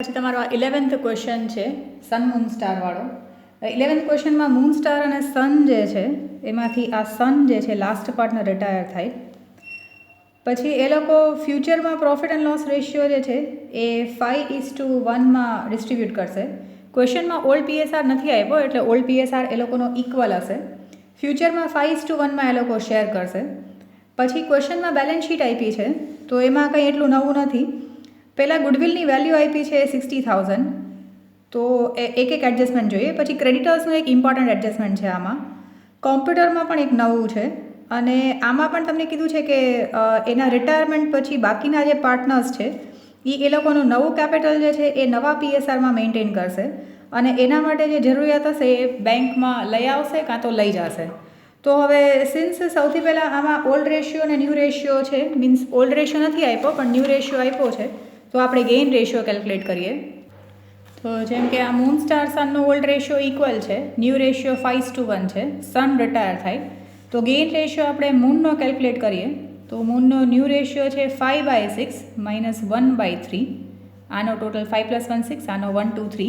પછી તમારો આ 11th ક્વેશ્ચન છે સન મૂન સ્ટારવાળો. 11th ક્વેશ્ચનમાં મૂન સ્ટાર અને સન જે છે એમાંથી આ સન જે છે લાસ્ટ પાર્ટનો રિટાયર થાય. પછી એ લોકો ફ્યુચરમાં પ્રોફિટ એન્ડ લોસ રેશિયો જે છે એ 5:1 ડિસ્ટ્રીબ્યુટ કરશે. ક્વેશ્ચનમાં ઓલ્ડ પીએસઆર નથી આપ્યો એટલે ઓલ્ડ પીએસઆર એ લોકોનો ઇક્વલ હશે. ફ્યુચરમાં 5:1 એ લોકો શેર કરશે. પછી ક્વેશ્ચનમાં બેલેન્સ શીટ આપી છે તો એમાં કંઈ એટલું નવું નથી. પહેલાં ગુડવિલની વેલ્યુ આપી છે 60,000, તો એક એડજસ્ટમેન્ટ જોઈએ. પછી ક્રેડિટર્સનું એક ઇમ્પોર્ટન્ટ એડજસ્ટમેન્ટ છે આમાં. કોમ્પ્યુટરમાં પણ એક નવું છે અને આમાં પણ તમને કીધું છે કે એના રિટાયરમેન્ટ પછી બાકીના જે પાર્ટનર્સ છે એ લોકોનું નવું કેપિટલ જે છે એ નવા પીએસઆરમાં મેન્ટેન કરશે અને એના માટે જે જરૂરિયાત હશે એ બેંકમાં લઈ આવશે કાં તો લઈ જશે. તો હવે સિન્સ સૌથી પહેલાં આમાં ઓલ્ડ રેશિયો અને ન્યૂ રેશિયો છે, મીન્સ ઓલ્ડ રેશિયો નથી આપ્યો પણ ન્યૂ રેશિયો આપ્યો છે, તો આપણે ગેઇન રેશિયો કેલ્ક્યુલેટ કરીએ. તો જેમ કે આ મૂન સ્ટાર સનનો ઓલ્ડ રેશિયો ઇક્વલ છે, ન્યૂ રેશિયો 5:1 છે, સન રિટાયર થાય તો ગેઇન રેશિયો આપણે મૂનનો કેલ્ક્યુલેટ કરીએ. તો મૂનનો ન્યૂ રેશિયો છે 5/6 -1/3. આનો ટોટલ 5 + 1 6, આનો 1 2 3.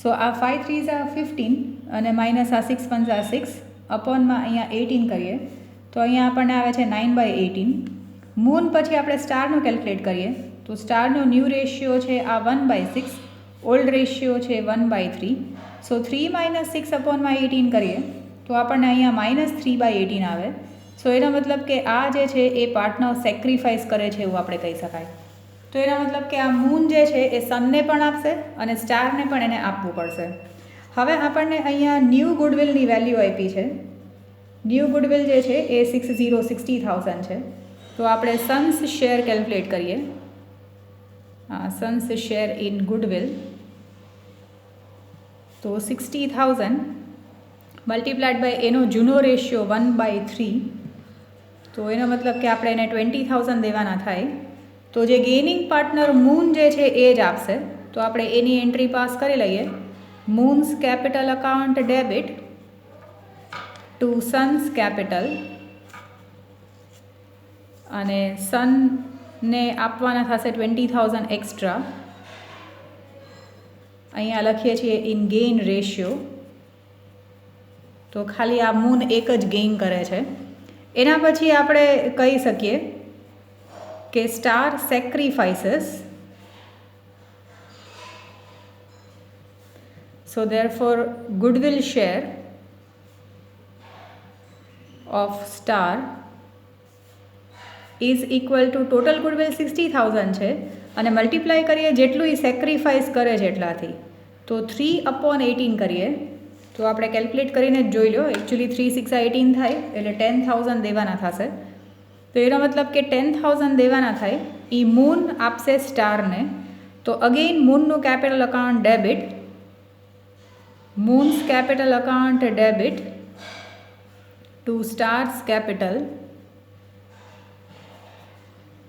સો આ 5 3s are 15 અને માઇનસ આ 6 1s are 6 અપોનમાં અહીંયા 18 કરીએ તો અહીંયા આપણને આવે છે 9/18. મૂન પછી આપણે સ્ટારનું કેલ્ક્યુલેટ કરીએ તો સ્ટારનો ન્યૂ રેશિયો છે આ 1/6, ઓલ્ડ રેશિયો છે 1/3. સો 3 - 6 અપોનમાં 18 કરીએ તો આપણને અહીંયા -3/18 આવે. સો એનો મતલબ કે આ જે છે એ પાર્ટનર સેક્રિફાઈસ કરે છે એવું આપણે કહી શકાય. તો એનો મતલબ કે આ મૂન જે છે એ સનને પણ આપશે અને સ્ટારને પણ એને આપવું પડશે. હવે આપણને અહીંયા ન્યૂ ગુડવિલની વેલ્યુ આપી છે. ન્યૂ ગુડવિલ જે છે એ 60,000 છે. તો આપણે સન્સ શેર કેલ્ક્યુલેટ કરીએ. સન્સ શેર ઇન ગુડવિલ તો 60,000 મલ્ટીપ્લાઇડ બાય એનો જૂનો રેશિયો 1/3. તો એનો મતલબ કે આપણે એને 20,000 દેવાના થાય. તો જે ગેઇનિંગ પાર્ટનર મૂન જે છે એ જ આપશે. તો આપણે એની એન્ટ્રી પાસ કરી લઈએ. Moon's capital account debit to sun's capital અને સનને આપવાના થશે 20,000 એક્સ્ટ્રા. અહીંયા લખીએ છીએ ઇન ગેઇન રેશિયો. તો ખાલી આ મૂન એક જ ગેઇન કરે છે. એના પછી આપણે કહી શકીએ કે star sacrifices. So therefore goodwill share of star is equal to total goodwill 60,000 છે અને મલ્ટીપ્લાય કરીએ જેટલું એ સેક્રિફાઈસ કરે છે એટલાથી. તો 3/18 કરીએ તો આપણે કેલ્ક્યુલેટ કરીને જ જોઈ લો. એકચ્યુઅલી 3 6 18 થાય એટલે 10,000 દેવાના થશે. તો એનો મતલબ કે 10,000 દેવાના થાય એ મૂન આપશે સ્ટારને. તો અગેઇન મૂનનું capital account debit, moon's capital account debit to star's capital.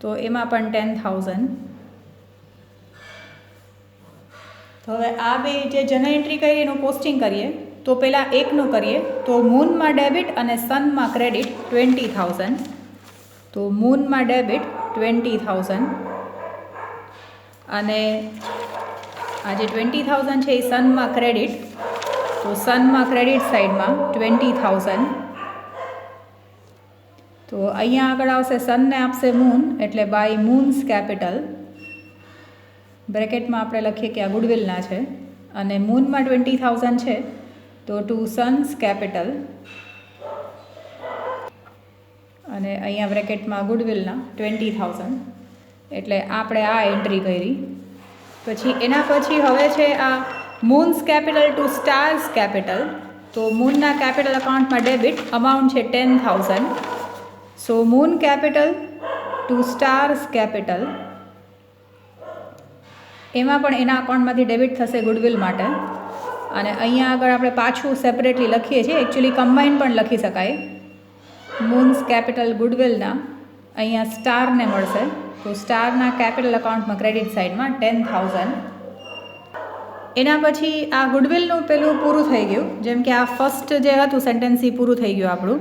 તો એમાં પણ 10,000. તો હવે આ બે જે જનરલ એન્ટ્રી કરી એનું પોસ્ટિંગ કરીએ તો પહેલાં એકનું કરીએ તો મૂનમાં ડેબિટ અને સનમાં ક્રેડિટ 20,000. તો મૂનમાં ડેબિટ 20,000 અને આ જે 20,000 છે એ સનમાં ક્રેડિટ. તો સનમાં ક્રેડિટ સાઈડમાં 20,000. તો અહીંયા આગળ આવશે સનને આપશે મૂન એટલે બાય મૂન્સ કેપિટલ. બ્રેકેટમાં આપણે લખીએ કે આ ગુડવિલના છે અને મૂનમાં 20,000 છે તો ટુ સન્સ કેપિટલ અને અહીંયા બ્રેકેટમાં ગુડવિલના 20,000 એટલે આપણે આ એન્ટ્રી કરી. પછી એના પછી હવે છે આ moon's capital to star's capital. તો મૂનના કેપિટલ અકાઉન્ટમાં ડેબિટ અમાઉન્ટ છે 10,000. So moon capital to star's capital એમાં પણ એના અકાઉન્ટમાંથી ડેબિટ થશે ગુડવિલ માટે. અને અહીંયા આગળ આપણે પાછું સેપરેટલી લખીએ છીએ, એકચ્યુઅલી કમ્બાઈન પણ લખી શકાય. મૂન્સ કેપિટલ ગુડવિલના અહીંયા સ્ટારને મળશે તો સ્ટારના કેપિટલ અકાઉન્ટમાં ક્રેડિટ સાઇડમાં 10,000. એના પછી આ ગુડવિલનું પેલું પૂરું થઈ ગયું. જેમ કે આ ફર્સ્ટ જે હતું સેન્ટેન્સ એ પૂરું થઈ ગયું આપણું.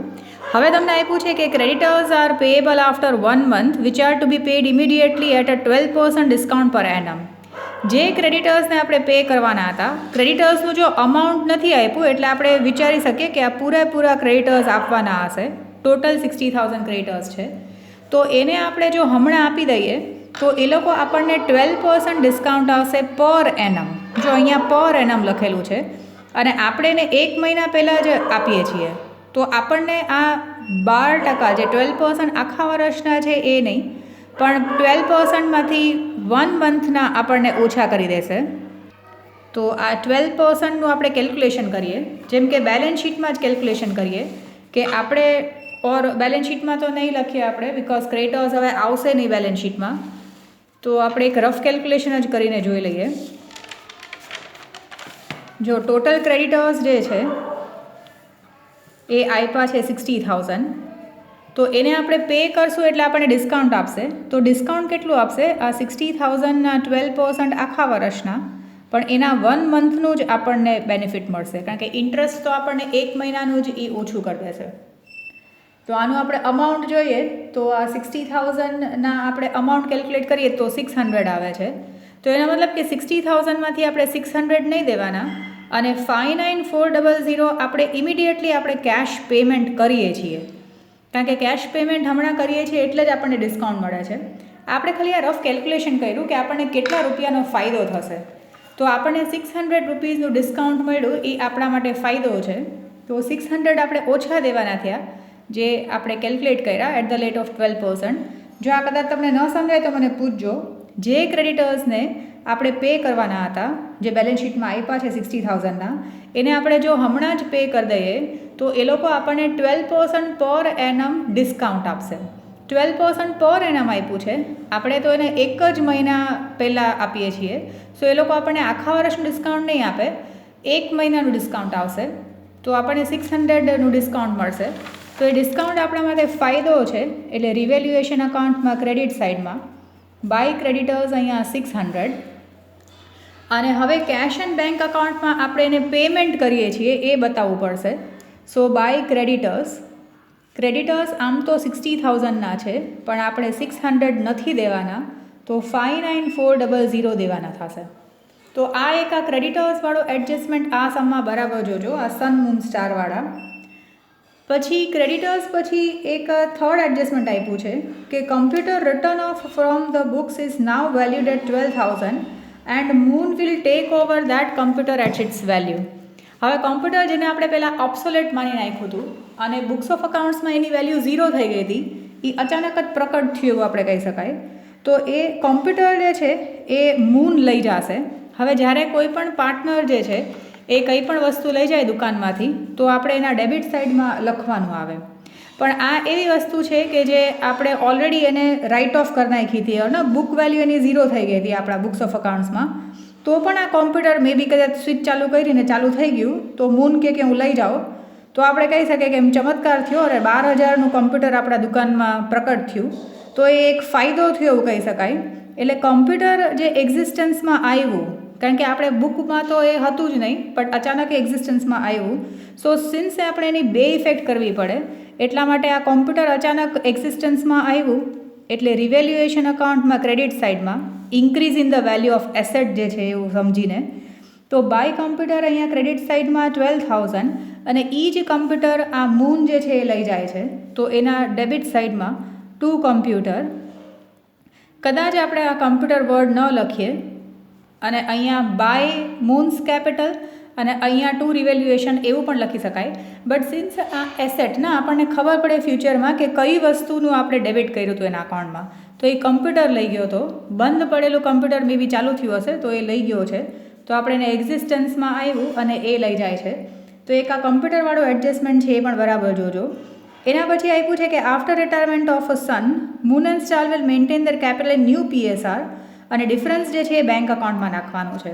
હવે તમને આપ્યું છે કે creditors are payable after 1 month which are to be paid immediately at a 12% discount per annum. જે ક્રેડિટર્સને આપણે પે કરવાના હતા, ક્રેડિટર્સનું જો અમાઉન્ટ નથી આપ્યું એટલે આપણે વિચારી શકીએ કે આ પૂરેપૂરા ક્રેડિટર્સ આપવાના હશે. ટોટલ 60,000 ક્રેડિટર્સ છે. તો એને આપણે જો હમણાં આપી દઈએ તો એ લોકો આપણને 12% ડિસ્કાઉન્ટ આવશે પર એનમ. જો અહીંયા પર એનમ લખેલું છે અને આપણે એને 1 મહિના પહેલાં જ આપીએ છીએ તો આપણને આ 12% જે 12% આખા વર્ષના છે એ નહીં, પણ 12%માંથી 1 મંથના આપણને ઓછા કરી દેશે. તો આ 12%નું આપણે કેલ્ક્યુલેશન કરીએ, જેમ કે બેલેન્સ શીટમાં જ કેલ્ક્યુલેશન કરીએ કે આપણે બેલેન્સ શીટમાં તો નહીં લખીએ આપણે, બિકોઝ ક્રેડિટર્સ હવે આવશે નહીં બેલેન્સ શીટમાં. તો આપણે એક રફ કેલ્ક્યુલેશન જ કરીને જોઈ લઈએ. જો ટોટલ ક્રેડિટર્સ જે છે એ આપ્યા છે 60,000, તો એને આપણે પે કરશું એટલે આપણને ડિસ્કાઉન્ટ આપશે. તો ડિસ્કાઉન્ટ કેટલું આપશે? આ 60,000ના 12% આખા વર્ષના, પણ એના 1 મંથનું જ આપણને બેનિફિટ મળશે, કારણ કે ઇન્ટરેસ્ટ તો આપણને 1 મહિનાનું જ એ ઓછું કરી દેશે. તો આનું આપણે અમાઉન્ટ જોઈએ તો આ 60,000ના આપણે અમાઉન્ટ કેલ્ક્યુલેટ કરીએ તો 600 આવે છે. તો એનો મતલબ કે 60,000માંથી આપણે 600 નહીં દેવાના અને 59,400 આપણે ઇમિડિયેટલી આપણે કેશ પેમેન્ટ કરીએ છીએ, કારણ કે કેશ પેમેન્ટ હમણાં કરીએ છીએ એટલે જ આપણને ડિસ્કાઉન્ટ મળે છે. આપણે ખાલી આ રફ કેલ્ક્યુલેશન કર્યું કે આપણને કેટલા રૂપિયાનો ફાયદો થશે. તો આપણને 600 રૂપીઝનું ડિસ્કાઉન્ટ મળ્યું, એ આપણા માટે ફાયદો છે. તો 600 આપણે ઓછા દેવાના થયા જે આપણે કેલ્ક્યુલેટ કર્યા એટ ધ રેટ ઓફ 12%. જો આ કદાચ તમને ન સમજાય તો મને પૂછજો. જે ક્રેડિટર્સને આપણે પે કરવાના હતા, જે બેલેન્સ શીટમાં આપ્યા છે 60,000ના, એને આપણે જો હમણાં જ પે કરી દઈએ તો એ લોકો આપણને 12% પર એનમ ડિસ્કાઉન્ટ આપશે. 12% પર એનમ આપ્યું છે, આપણે તો એને એક જ મહિના પહેલાં આપીએ છીએ. સો એ લોકો આપણને આખા વર્ષનું ડિસ્કાઉન્ટ નહીં આપે, 1 મહિનાનું ડિસ્કાઉન્ટ આવશે. તો આપણને 600નું ડિસ્કાઉન્ટ મળશે. તો એ ડિસ્કાઉન્ટ આપણા માટે ફાયદો છે. એટલે રિવેલ્યુએશન અકાઉન્ટમાં ક્રેડિટ સાઇડમાં બાય ક્રેડિટર્સ અહીંયા 600, અને હવે કેશ એન્ડ બેંક અકાઉન્ટમાં આપણે એને પેમેન્ટ કરીએ છીએ એ બતાવવું પડશે. સો બાય ક્રેડિટર્સ આમ તો 60,000ના છે, પણ આપણે 600 નથી દેવાના, તો 59,400 દેવાના થશે. તો આ એક આ ક્રેડિટર્સવાળો એડજસ્ટમેન્ટ આ સમમાં બરાબર જોજો, આ સન મૂન સ્ટારવાળા. પછી ક્રેડિટર્સ પછી એક થર્ડ એડજસ્ટમેન્ટ આપ્યું છે કે computer return off from the books is now valued at 12,000 and Moon will take over that computer at its value. હવે કમ્પ્યુટર જેને આપણે પહેલાં ઓબ્સોલેટ માની નાખ્યું હતું અને બુક્સ ઓફ અકાઉન્ટ્સમાં એની વેલ્યુ 0 થઈ ગઈ હતી, એ અચાનક જ પ્રકટ થયું એવું આપણે કહી શકાય. તો એ કોમ્પ્યુટર જે છે એ મૂન લઈ જશે. હવે જ્યારે કોઈ પણ પાર્ટનર જે છે એ કંઈ પણ વસ્તુ લઈ જાય દુકાનમાંથી તો આપણે એના ડેબિટ સાઇડમાં લખવાનું આવે. પણ આ એવી વસ્તુ છે કે જે આપણે ઓલરેડી એને રાઇટ ઓફ કરી નાખી હતી અને બુક વેલ્યુ એની 0 થઈ ગઈ હતી આપણા બુક્સ ઓફ અકાઉન્ટ્સમાં. તો પણ આ કોમ્પ્યુટર મે બી કદાચ સ્વિચ ચાલુ કરીને ચાલુ થઈ ગયું તો મૂન કે હું લઈ જાઉં તો આપણે કહી શકીએ કે એમ ચમત્કાર થયો અને 12,000નું કમ્પ્યુટર આપણા દુકાનમાં પ્રકટ થયું. તો એ એક ફાયદો થયો એવું કહી શકાય. એટલે કમ્પ્યુટર જે એક્ઝિસ્ટન્સમાં આવ્યું, કારણ કે આપણે બુકમાં તો એ હતું જ નહીં, પણ અચાનક એક્ઝિસ્ટન્સમાં આવ્યું. સો સિન્સ આપણે એની બે ઇફેક્ટ કરવી પડે, એટલા માટે આ કોમ્પ્યુટર અચાનક એક્ઝિસ્ટન્સમાં આવ્યું. એટલે રિવેલ્યુએશન અકાઉન્ટમાં ક્રેડિટ સાઇડમાં increase in the value of asset જે છે એવું સમજીને, તો બાય કમ્પ્યુટર અહીંયા ક્રેડિટ સાઇડમાં 12,000 અને એ જ કમ્પ્યુટર આ મૂન જે છે એ લઈ જાય છે તો એના ડેબિટ સાઇડમાં ટુ કમ્પ્યુટર. કદાચ આપણે આ કમ્પ્યુટર વર્ડ ન લખીએ અને અહીંયા બાય મૂન્સ કેપિટલ અને અહીંયા ટુ રિવેલ્યુએશન એવું પણ લખી શકાય. બટ સિન્સ આ એસેટના આપણને ખબર પડે ફ્યુચરમાં કે કઈ વસ્તુનું આપણે ડેબિટ કર્યું હતું એના અકાઉન્ટમાં, તો એ કમ્પ્યુટર લઈ ગયો હતો. બંધ પડેલું કમ્પ્યુટર મે બી ચાલુ થયું હશે તો એ લઈ ગયો છે, તો આપણે એને એક્ઝિસ્ટન્સમાં આવ્યું અને એ લઈ જાય છે. તો એક આ કમ્પ્યુટરવાળો એડજસ્ટમેન્ટ છે એ પણ બરાબર જોજો. એના પછી આપ્યું છે કે after retirement of a sun, moon and star will maintain their capital in new PSR અને ડિફરન્સ જે છે એ બેંક અકાઉન્ટમાં નાખવાનું છે.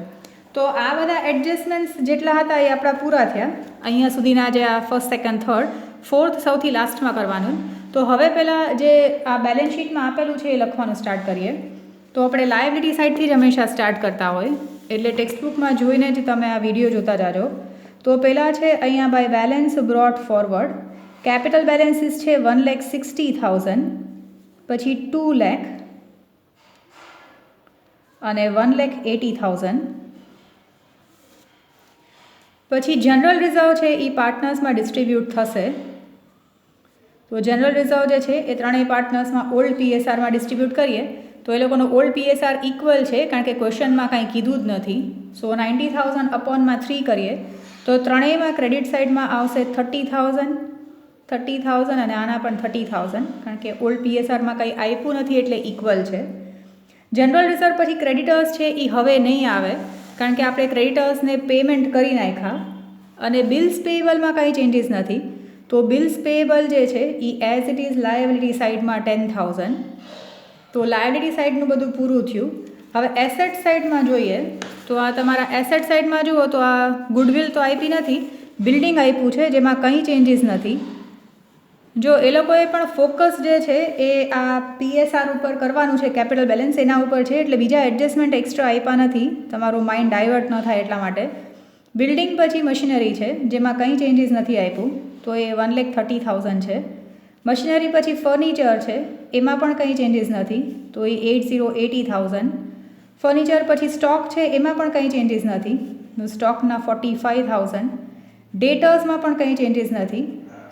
તો આ બધા એડજસ્ટમેન્ટ્સ જેટલા હતા એ આપણા પૂરા થયા. અહીંયા સુધીના જે આ ફર્સ્ટ, સેકન્ડ, થર્ડ, ફોર્થ સૌથી લાસ્ટમાં કરવાનું. તો હવે પહેલાં જે આ બેલેન્સ શીટમાં આપેલું છે એ લખવાનું સ્ટાર્ટ કરીએ. તો આપણે લાયબિલિટી સાઇડથી જ હંમેશા સ્ટાર્ટ કરતા હોય, એટલે ટેક્સ્ટબુકમાં જોઈને જ તમે આ વિડીયો જોતા જાજો. તો પહેલાં છે અહીંયા by balance brought forward, capital balances છે 1,60,000, પછી 2 લાખ અને 1,80,000. પછી જનરલ રિઝર્વ છે એ પાર્ટનર્સમાં ડિસ્ટ્રીબ્યુટ થશે. તો જનરલ રિઝર્વ જે છે એ ત્રણેય પાર્ટનર્સમાં ઓલ્ડ પીએસઆરમાં ડિસ્ટ્રીબ્યુટ કરીએ તો એ લોકોનો ઓલ્ડ પીએસઆર ઇક્વલ છે, કારણ કે ક્વેશ્ચનમાં કાંઈ કીધું જ નથી. સો 90,000 અપોનમાં 3 કરીએ તો ત્રણેયમાં ક્રેડિટ સાઇડમાં આવશે 30,000 અને આના પણ 30,000, કારણ કે ઓલ્ડ પીએસઆરમાં કંઈ આપ્યું નથી એટલે ઇક્વલ છે. જનરલ રિઝર્વ પછી ક્રેડિટર્સ છે એ હવે નહીં આવે, કારણ કે આપણે ક્રેડિટર્સને પેમેન્ટ કરી નાખ્યા અને બિલ્સ પેએબલમાં કાંઈ ચેન્જીસ નથી. તો બિલ્સ પેએબલ જે છે એ એઝ ઇટ ઇઝ લાયબિલિટી સાઇડમાં 10,000. તો લાયબિલિટી સાઇડનું બધું પૂરું થયું. હવે એસેટ સાઇડમાં જોઈએ તો આ તમારા એસેટ સાઇડમાં જુઓ તો આ ગુડવિલ તો આપી નથી, બિલ્ડિંગ આપ્યું છે જેમાં કંઈ ચેન્જીસ નથી. જો એ લોકોએ પણ ફોકસ જે છે એ આ પીએસઆર ઉપર કરવાનું છે, કેપિટલ બેલેન્સ એના ઉપર છે, એટલે બીજા એડજસ્ટમેન્ટ એક્સ્ટ્રા આપ્યા નથી, તમારું માઇન્ડ ડાયવર્ટ ન થાય એટલા માટે. બિલ્ડિંગ પછી મશીનરી છે જેમાં કંઈ ચેન્જીસ નથી આપ્યું, તો એ 1,30,000 છે. મશીનરી પછી ફર્નિચર છે એમાં પણ કંઈ ચેન્જીસ નથી, તો એ 80,000. ફર્નિચર પછી સ્ટોક છે એમાં પણ કંઈ ચેન્જીસ નથી, સ્ટોકના 45,000. ડેટર્સમાં પણ કંઈ ચેન્જીસ નથી,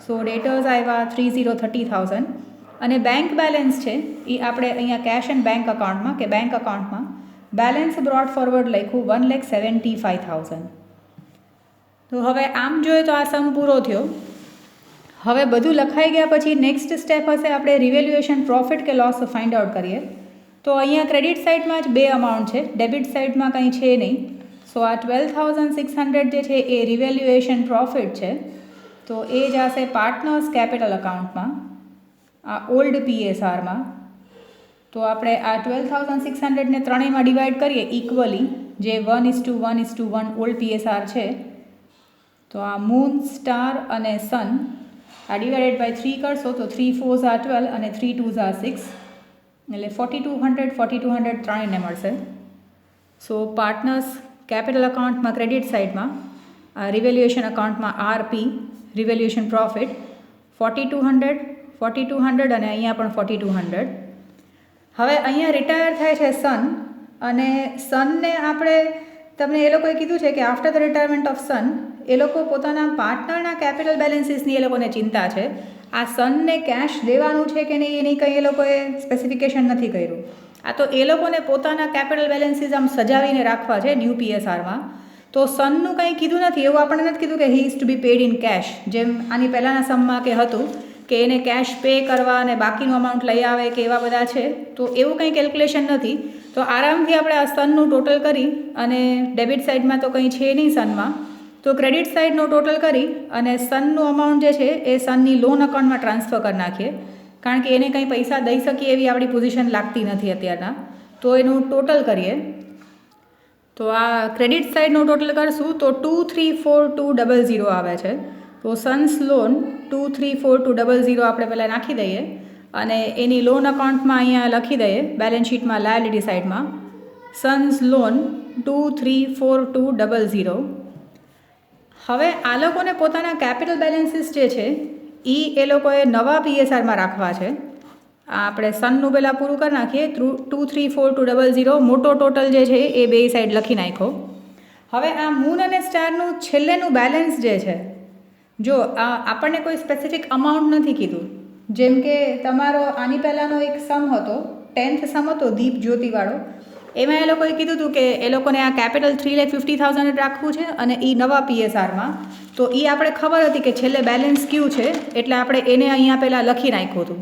સો ડેટર્સ આવ્યા 30,000. અને બેંક બેલેન્સ છે એ આપણે અહીંયા કેશ એન્ડ બેંક અકાઉન્ટમાં કે બેંક અકાઉન્ટમાં બેલેન્સ બ્રોડ ફોરવર્ડ લખ્યું 1,75,000. તો હવે આમ જોઈએ તો આ સમ પૂરો થયો. હવે બધું લખાઈ ગયા પછી નેક્સ્ટ સ્ટેપ હશે આપણે રિવેલ્યુએશન પ્રોફિટ કે લોસ ફાઇન્ડ આઉટ કરીએ. તો અહીંયા ક્રેડિટ સાઇડમાં જ બે અમાઉન્ટ છે, ડેબિટ સાઇડમાં કંઈ છે નહીં. સો આ 12,600 જે છે એ રિવેલ્યુએશન પ્રોફિટ છે, તો એ જશે પાર્ટનર્સ કેપિટલ અકાઉન્ટમાં, આ ઓલ્ડ પીએસઆરમાં. તો આપણે આ 12,600ને ત્રણેયમાં ડિવાઈડ કરીએ ઇક્વલી, જે 1:1:1 ઓલ્ડ પીએસઆર છે. તો આ મૂન, સ્ટાર અને સન આ ડિવાઇડેડ બાય 3 કરશો તો 3 4s are 12 અને 3 2s are 6, એટલે 4,200 ત્રણેયને મળશે. સો પાર્ટનર્સ કેપિટલ અકાઉન્ટમાં ક્રેડિટ સાઇડમાં રિવેલ્યુએશન અકાઉન્ટમાં આરપી રિવેલ્યુએશન પ્રોફિટ 4,200 અને અહીંયા પણ 4,200. હવે અહીંયા રિટાયર થાય છે સન, અને સનને આપણે તમને એ લોકોએ કીધું છે કે આફ્ટર ધ રિટાયરમેન્ટ ઓફ સન એ લોકો પોતાના પાર્ટનરના કેપિટલ બેલેન્સીસની એ લોકોને ચિંતા છે. આ સનને કેશ દેવાનું છે કે નહીં એની કંઈ એ લોકોએ સ્પેસિફિકેશન નથી કર્યું. આ તો એ લોકોને પોતાના કેપિટલ બેલેન્સીસ આમ સજાવીને રાખવા છે ન્યૂ પીએસઆરમાં. તો સનનું કંઈ કીધું નથી, એવું આપણને નથી કીધું કે he is to be paid in cash, જેમ આની પહેલાંના સમમાં કે હતું કે એને કેશ પે કરવા અને બાકીનું અમાઉન્ટ લઈ આવે કે એવા બધા છે. તો એવું કંઈ કેલ્ક્યુલેશન નથી. તો આરામથી આપણે આ સનનું ટોટલ કરી, અને ડેબિટ સાઇડમાં તો કંઈ છે નહીં સનમાં, તો ક્રેડિટ સાઇડનું ટોટલ કરી અને સનનું અમાઉન્ટ જે છે એ સનની લોન અકાઉન્ટમાં ટ્રાન્સફર કરી નાખીએ, કારણ કે એને કંઈ પૈસા દઈ શકીએ એવી આપણી પોઝિશન લાગતી નથી અત્યારના. તો એનું ટોટલ કરીએ તો આ ક્રેડિટ સાઇડનું ટોટલ કરશું તો 234,200 આવે છે. તો સન્સ લોન 234,200 આપણે પહેલાં નાખી દઈએ અને એની લોન અકાઉન્ટમાં અહીંયા લખી દઈએ બેલેન્સ શીટમાં લાયબિલિટી સાઇડમાં સન્સ લોન 234,200. હવે આ લોકોને પોતાના કેપિટલ બેલેન્સીસ જે છે એ લોકોએ નવા પીએસઆરમાં રાખવા છે. આપણે સનનું પહેલાં પૂરું કરી નાખીએ 234,200 મોટો ટોટલ જે છે એ બે સાઈડ લખી નાખો. હવે આ મૂન અને સ્ટારનું છેલ્લેનું બેલેન્સ જે છે, જો આપણને કોઈ સ્પેસિફિક અમાઉન્ટ નથી કીધું, જેમ કે તમારો આની પહેલાંનો એક સમ હતો 10th સમ હતો દીપ જ્યોતિવાળો, એમાં એ લોકોએ કીધું હતું કે એ લોકોને આ કેપિટલ 3,50,000 રાખવું છે અને એ નવા પીએસઆરમાં. તો એ આપણે ખબર હતી કે છેલ્લે બેલેન્સ ક્યુ છે, એટલે આપણે એને અહીંયા પહેલાં લખી નાખ્યું હતું.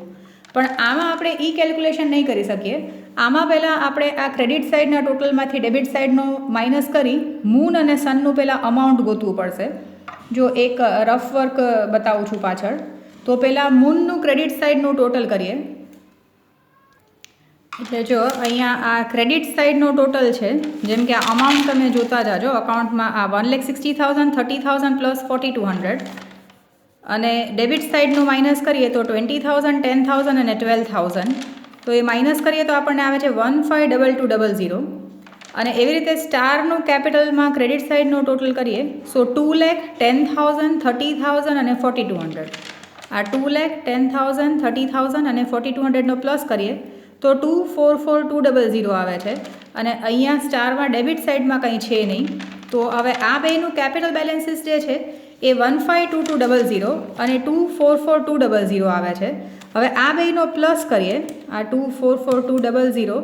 પણ આમાં આપણે કેલ્ક્યુલેશન નહીં કરી શકીએ. આમાં પહેલાં આપણે આ ક્રેડિટ સાઇડના ટોટલમાંથી ડેબિટ સાઇડનો માઇનસ કરી મૂન અને સનનું પહેલાં અમાઉન્ટ ગોતવું પડશે. જો એક રફ વર્ક બતાવું છું પાછળ. તો પહેલાં મૂનનું ક્રેડિટ સાઇડનું ટોટલ કરીએ. એટલે જો અહીંયા આ ક્રેડિટ સાઇડનો ટોટલ છે, જેમ કે આ અમાઉન્ટ તમે જોતા જાજો અકાઉન્ટમાં, આ 1,60,000, 30,000 પ્લસ 4,200, અને ડેબિટ સાઇડનું માઇનસ કરીએ તો 20,000, 10,000 અને 12,000. તો એ માઇનસ કરીએ તો આપણને આવે છે 15,2200. અને એવી રીતે સ્ટારનું કેપિટલમાં ક્રેડિટ સાઇડનું ટોટલ કરીએ સો 2,00,000, 10,000, 30,000 અને 4,200. આ 2,00,000, 10,000, 30,000 અને 4,200નો પ્લસ કરીએ તો 244200 આવે છે અને અહીંયા સ્ટારમાં ડેબિટ સાઇડમાં કંઈ છે નહીં. તો હવે આ બેનું કેપિટલ બેલેન્સીસ જે છે એ 152200 અને 244200 આવે છે. હવે આ બેનો પ્લસ કરીએ, આ 244200,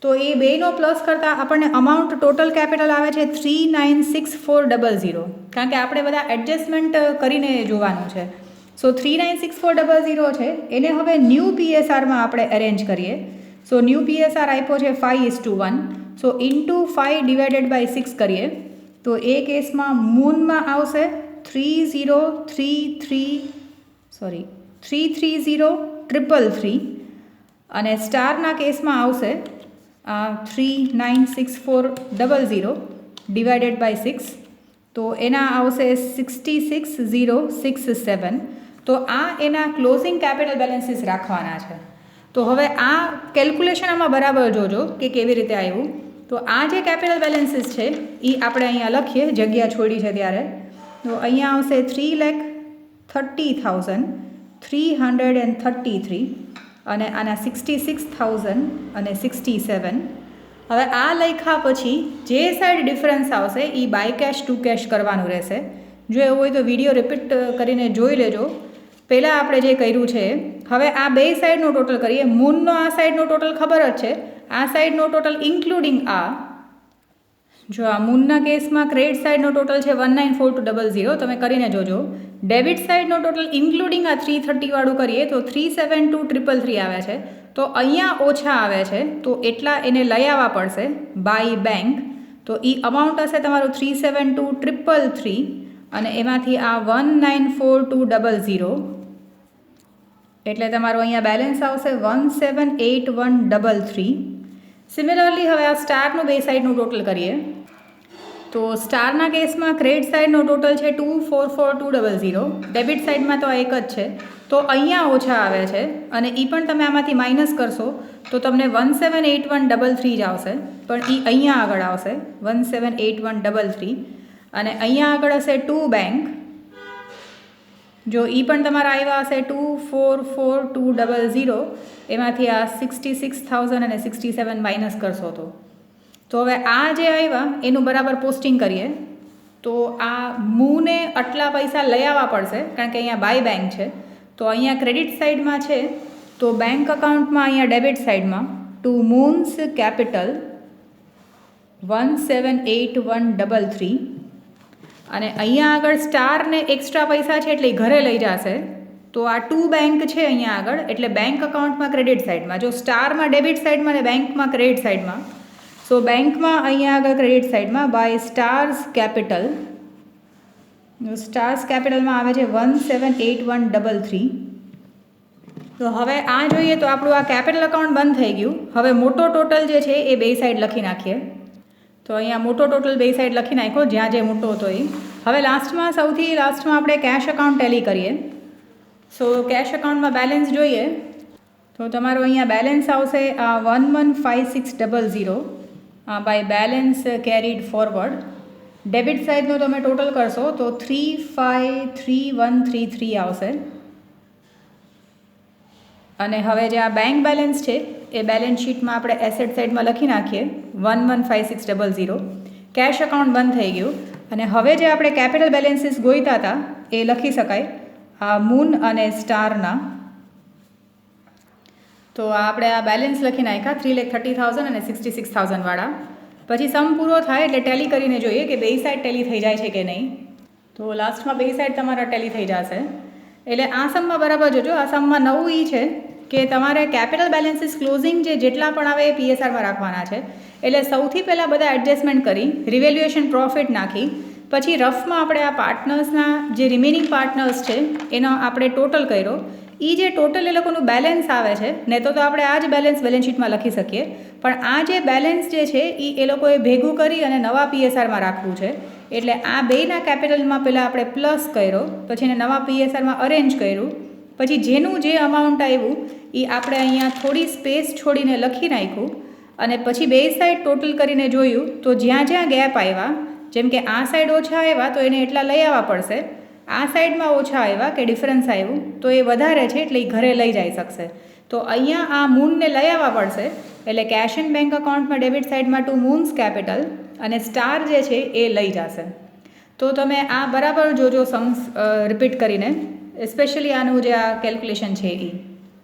તો એ બેનો પ્લસ કરતાં આપણને અમાઉન્ટ ટોટલ કેપિટલ આવે છે 396400, કારણ કે આપણે બધા એડજસ્ટમેન્ટ કરીને જોવાનું છે. સો 396400 છે એને હવે ન્યૂ પીએસઆરમાં આપણે અરેન્જ કરીએ. સો ન્યૂ પીએસઆર આપ્યો છે 5:1. સો ઇન્ટુ 5 ડિવાઇડેડ બાય 6 કરીએ તો એ કેસમાં મૂનમાં આવશે 330333 અને સ્ટારના કેસમાં આવશે 396400 ડિવાઇડેડ બાય 6, તો એના આવશે 66067. તો આ એના ક્લોઝિંગ કેપિટલ બેલેન્સીસ રાખવાના છે. તો હવે આ કેલ્ક્યુલેશન આમાં બરાબર જોજો કે કેવી રીતે આવ્યું. તો આ જે કેપિટલ બેલેન્સીસ છે એ આપણે અહીંયા લખીએ, જગ્યા છોડી છે ત્યારે. તો અહીંયા આવશે 3,30,333 અને આના 66,067. હવે આ લખ્યા પછી જે સાઈડ ડિફરન્સ આવશે એ બાય કેશ ટુ કેશ કરવાનું રહેશે. જો એવું હોય તો વિડીયો રિપીટ કરીને જોઈ લેજો. પહેલાં આપણે જે કર્યું છે, હવે આ બે સાઈડનો ટોટલ કરીએ. મૂનનો આ સાઈડનો ટોટલ ખબર જ છે, આ સાઈડનો ટોટલ ઇન્ક્લુડિંગ આ. જો આ મૂનના કેસમાં ક્રેડિટ સાઈડનો ટોટલ છે 194200, તમે કરીને જોજો. ડેબિટ સાઈડનો ટોટલ ઇન્ક્લુડિંગ આ 330 વાળું કરીએ તો 372333 આવે છે. તો અહીંયા ઓછા આવે છે તો એટલા એને લઈ આવવા પડશે બાય બેંક. તો એ અમાઉન્ટ હશે તમારું 372333 અને એમાંથી આ 194200, એટલે તમારું અહીંયા બેલેન્સ આવશે 178133. સિમિલરલી હવે આ સ્ટારનું બે સાઈડનું ટોટલ કરીએ તો સ્ટારના કેસમાં ક્રેડિટ સાઈડનો ટોટલ છે 244200, ડેબિટ સાઈડમાં તો આ એક જ છે. તો અહીંયા ઓછા આવે છે અને એ પણ તમે આમાંથી માઇનસ કરશો તો તમને 178133 જ આવશે, પણ એ અહીંયા આગળ આવશે 178133 અને અહીંયા આગળ હશે ટુ બેંક. જો એ પણ તમારા આવ્યા હશે 244200, એમાંથી આ 66,000 અને 67 માઇનસ કરશો તો હવે આ જે આવ્યા એનું બરાબર પોસ્ટિંગ કરીએ. તો આ મૂને આટલા પૈસા લઈ આવવા પડશે કારણ કે અહીંયા બાય બેંક છે. તો અહીંયા ક્રેડિટ સાઈડમાં છે તો બેંક અકાઉન્ટમાં અહીંયા ડેબિટ સાઈડમાં ટુ મૂન્સ કેપિટલ 178133 અને અહીંયા આગળ સ્ટારને એક્સ્ટ્રા પૈસા છે એટલે ઘરે લઈ જશે. તો આ ટુ બેંક છે અહીંયા આગળ, એટલે બેંક અકાઉન્ટમાં ક્રેડિટ સાઈડમાં. જો સ્ટારમાં ડેબિટ સાઈડમાં અને બેંકમાં ક્રેડિટ સાઈડમાં. સો બેંકમાં અહીંયા આગળ ક્રેડિટ સાઈડમાં બાય સ્ટાર્સ કેપિટલ. સ્ટાર્સ કેપિટલમાં આવે છે 178133. તો હવે આ જોઈએ તો આપણું આ કેપિટલ અકાઉન્ટ બંધ થઈ ગયું. હવે મોટો ટોટલ જે છે એ બે સાઈડ લખી નાખીએ. તો અહીંયા મોટો ટોટલ બે સાઈડ લખી નાખ્યો જ્યાં જે મોટો હતો એ. હવે સૌથી લાસ્ટમાં આપણે કેશ અકાઉન્ટ ટેલી કરીએ. સો કેશ અકાઉન્ટમાં બેલેન્સ જોઈએ તો તમારું અહીંયા બેલેન્સ આવશે 115600 by balance carried forward. Debit સાઈડનો તમે ટોટલ કરશો તો 353133 આવશે. અને હવે જે આ બેંક બેલેન્સ છે એ બેલેન્સ શીટમાં આપણે એસેટ સાઈડમાં લખી નાખીએ 115600. કેશ અકાઉન્ટ બંધ થઈ ગયું અને હવે જે આપણે કેપિટલ બેલેન્સીસ ગોઈતા હતા એ લખી શકાય આ મૂન અને સ્ટારના. તો આપણે આ બેલેન્સ લખી નાખ્યા 3,30,000 અને 66,000 વાળા. પછી સમ પૂરો થાય એટલે ટેલી કરીને જોઈએ કે બે સાઈડ ટેલી થઈ જાય છે કે નહીં. તો લાસ્ટમાં બે સાઈડ તમારા ટેલી થઈ જશે. એટલે આ સમમાં બરાબર જોજો. આ સમમાં નવું એ છે કે તમારે કેપિટલ બેલેન્સીસ ક્લોઝિંગ જેટલા પણ આવે એ પીએસઆરમાં રાખવાના છે. એટલે સૌથી પહેલાં બધા એડજસ્ટમેન્ટ કરી રિવેલ્યુએશન પ્રોફિટ નાખી પછી રફમાં આપણે આ પાર્ટનર્સના જે રિમેનિંગ પાર્ટનર્સ છે એનો આપણે ટોટલ કર્યો. એ જે ટોટલ એ લોકોનું બેલેન્સ આવે છે ને તો આપણે આ જ બેલેન્સ શીટમાં લખી શકીએ, પણ આ જે બેલેન્સ જે છે એ લોકોએ ભેગું કરી અને નવા પીએસઆરમાં રાખવું છે. એટલે આ બેના કેપિટલમાં પહેલાં આપણે પ્લસ કર્યો, પછી એને નવા પીએસઆરમાં અરેન્જ કર્યું, પછી જેનું જે અમાઉન્ટ આવ્યું એ આપણે અહીંયા થોડી સ્પેસ છોડીને લખી નાખ્યું અને પછી બે સાઈડ ટોટલ કરીને જોયું તો જ્યાં જ્યાં ગેપ આવ્યા, જેમ કે આ સાઈડ ઓછા આવ્યા તો એને એટલા લઈ આવવા પડશે, આ સાઈડમાં ઓછા આવ્યા કે ડિફરન્સ આવ્યું તો એ વધારે છે એટલે એ ઘરે લઈ જઈ શકશે. તો અહીંયા આ મૂનને લઈ આવવા પડશે, એટલે કેશ ઇન બેંક અકાઉન્ટમાં ડેબિટ સાઇડમાં ટુ મૂન્સ કેપિટલ અને સ્ટાર જે છે એ લઈ જશે. તો તમે આ બરાબર જોજો સમ્સ રિપીટ કરીને, એસ્પેશિયલી આનું જે આ કેલ્ક્યુલેશન છે એ.